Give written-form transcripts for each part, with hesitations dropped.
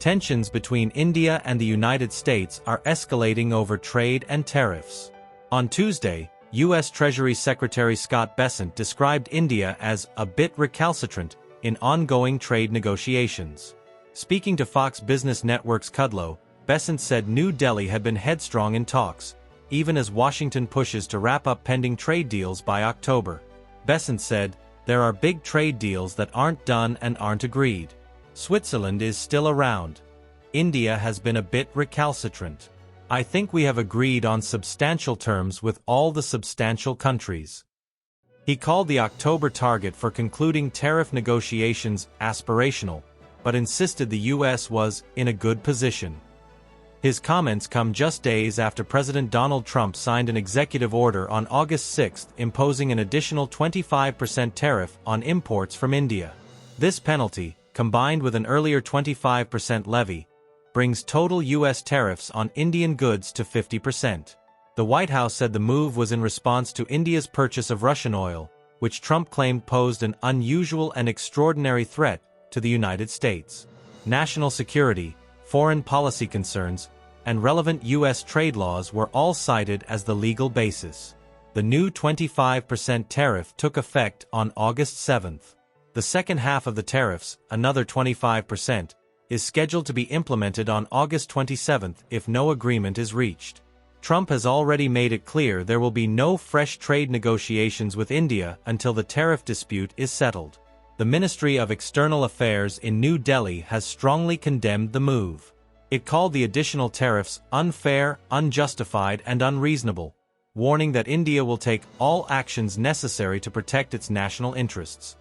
Tensions between India and the United States are escalating over trade and tariffs. On Tuesday, U.S. Treasury Secretary Scott Bessent described India as a bit recalcitrant in ongoing trade negotiations. Speaking to Fox Business Network's Kudlow, Bessent said New Delhi had been headstrong in talks, even as Washington pushes to wrap up pending trade deals by October. Bessent said, "There are big trade deals that aren't done and aren't agreed. Switzerland is still around. India has been a bit recalcitrant. I think we have agreed on substantial terms with all the substantial countries." He called the October target for concluding tariff negotiations aspirational, but insisted the U.S. was in a good position. His comments come just days after President Donald Trump signed an executive order on August 6 imposing an additional 25% tariff on imports from India. This penalty, combined with an earlier 25% levy, brings total U.S. tariffs on Indian goods to 50%. The White House said the move was in response to India's purchase of Russian oil, which Trump claimed posed an unusual and extraordinary threat to the United States. National security, foreign policy concerns, and relevant U.S. trade laws were all cited as the legal basis. The new 25% tariff took effect on August 7. The second half of the tariffs, another 25%, is scheduled to be implemented on August 27 if no agreement is reached. Trump has already made it clear there will be no fresh trade negotiations with India until the tariff dispute is settled. The Ministry of External Affairs in New Delhi has strongly condemned the move. It called the additional tariffs unfair, unjustified, and unreasonable, warning that India will take all actions necessary to protect its national interests.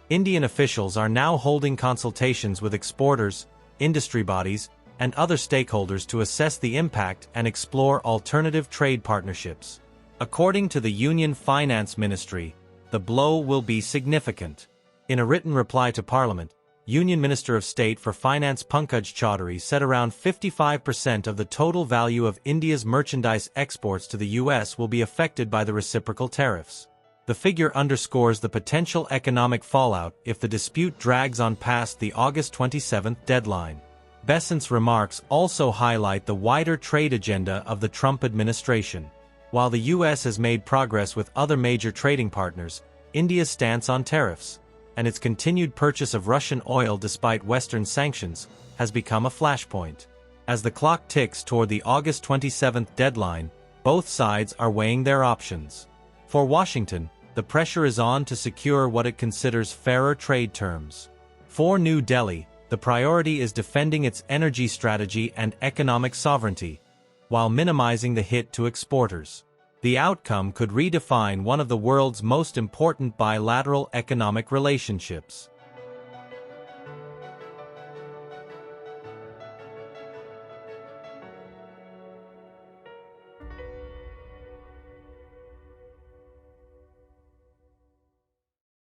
Indian officials are now holding consultations with exporters, industry bodies, and other stakeholders to assess the impact and explore alternative trade partnerships. According to the Union Finance Ministry, the blow will be significant. In a written reply to Parliament, Union Minister of State for Finance Pankaj Chaudhary said around 55% of the total value of India's merchandise exports to the U.S. will be affected by the reciprocal tariffs. The figure underscores the potential economic fallout if the dispute drags on past the August 27 deadline. Bessent's remarks also highlight the wider trade agenda of the Trump administration. While the U.S. has made progress with other major trading partners, India's stance on tariffs, and its continued purchase of Russian oil despite Western sanctions, has become a flashpoint. As the clock ticks toward the August 27 deadline, both sides are weighing their options. For Washington, the pressure is on to secure what it considers fairer trade terms. For New Delhi, the priority is defending its energy strategy and economic sovereignty, while minimizing the hit to exporters. The outcome could redefine one of the world's most important bilateral economic relationships.